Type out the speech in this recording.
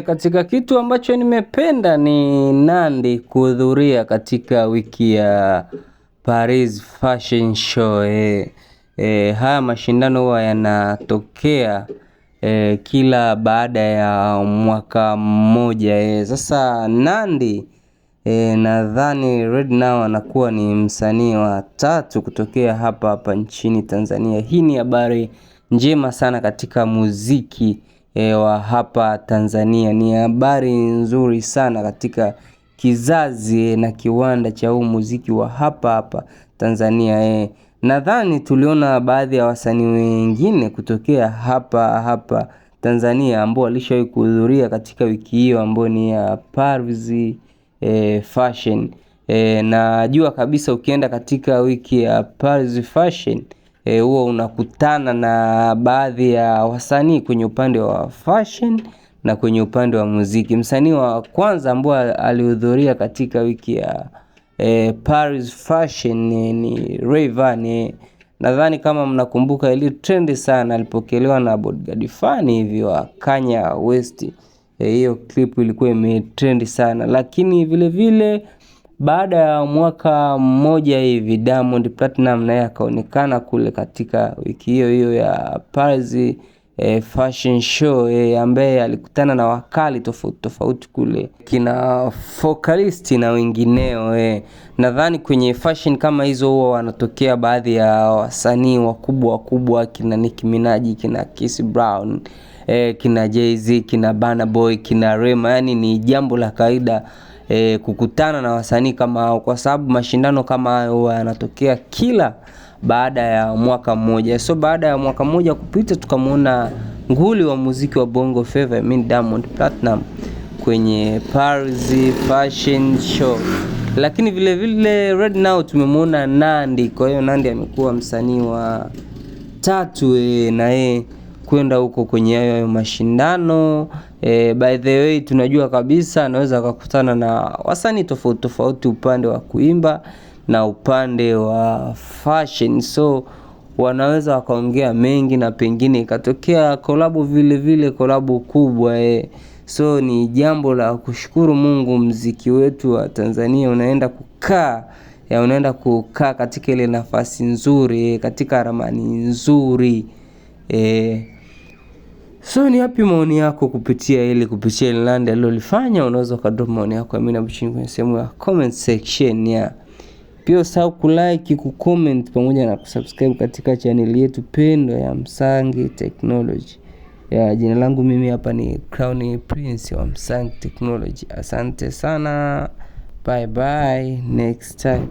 Katika kitu ambacho nimependa ni Nandy kuhudhuria katika wiki ya Paris Fashion Show. Haya mashindano huwa yanatokea kila baada ya mwaka mmoja. Sasa Nandy nadhani right now anakuwa ni msanii wa 3 kutokea hapa nchini Tanzania. Hii ni habari njema sana katika muziki wa hapa Tanzania. Ni habari nzuri sana katika kizazi na kiwanda cha huu muziki wa hapa Tanzania. Nadhani tuliona baadhi ya wasanii wengine kutokea hapa Tanzania ambao walishawahi kuhudhuria katika wiki hiyo ambayo ni ya Paris Fashion. Najua kabisa ukienda katika wiki ya Paris Fashion huwa unakutana na baadhi ya wasanii kwenye upande wa fashion na kwenye upande wa muziki. Msanii wa kwanza ambaye alihudhuria katika wiki ya Paris Fashion ni Rayvanny. Nadhani kama mnakumbuka ile trend sana alipokelewa na bodyguard fan hivi wa Kanye West. Hiyo clip ilikuwa imetrend sana, lakini vile vile baada ya mwaka mmoja hivi Diamond Platinum naye akaonekana kule katika wiki hiyo ya Paris Fashion Show, ambaye alikutana na wakali tofauti kule, kina Focalist na wengineo. Nadhani kwenye fashion kama hizo huwa wanatokea baadhi ya wasanii wakubwa kina Nicki Minaj, kina Chris Brown, kina Jay-Z, kina Burna Boy, kina Rema. Yani ni jambo la kawaida kukutana na wasanii kama hao, kwa sababu mashindano kama hayo yanatokea kila baada ya mwaka mmoja. So baada ya mwaka mmoja kupita tukamuona nguli wa muziki wa Bongo Flava Diamond Platinum kwenye Paris Fashion Show. Lakini vile vile right now tumemuona Nandy. Kwa hiyo Nandy amekuwa msanii wa 3 na kwenda huko kwenye hayo mashindano. By the way tunajua kabisa anaweza kukutana na wasanii tofauti upande wa kuimba na upande wa fashion. So wanaweza wakaongea mengi na pengine ikatokea collab vile collab kubwa. So ni jambo la kushukuru Mungu, muziki wetu wa Tanzania unaenda kukaa katika ile nafasi nzuri, katika ramani nzuri. So ni yapi maoni yako kupitia Nandy alilofanya? Unaweza kadrop maoni yako hapo chini kwenye sehemu ya comment section. Pia usahau kulike, kucomment pamoja na kusubscribe katika channel yetu pendwa ya Msangi Technology. Jina langu mimi hapa ni Crown Prince wa Msangi Technology. Asante sana. Bye next time.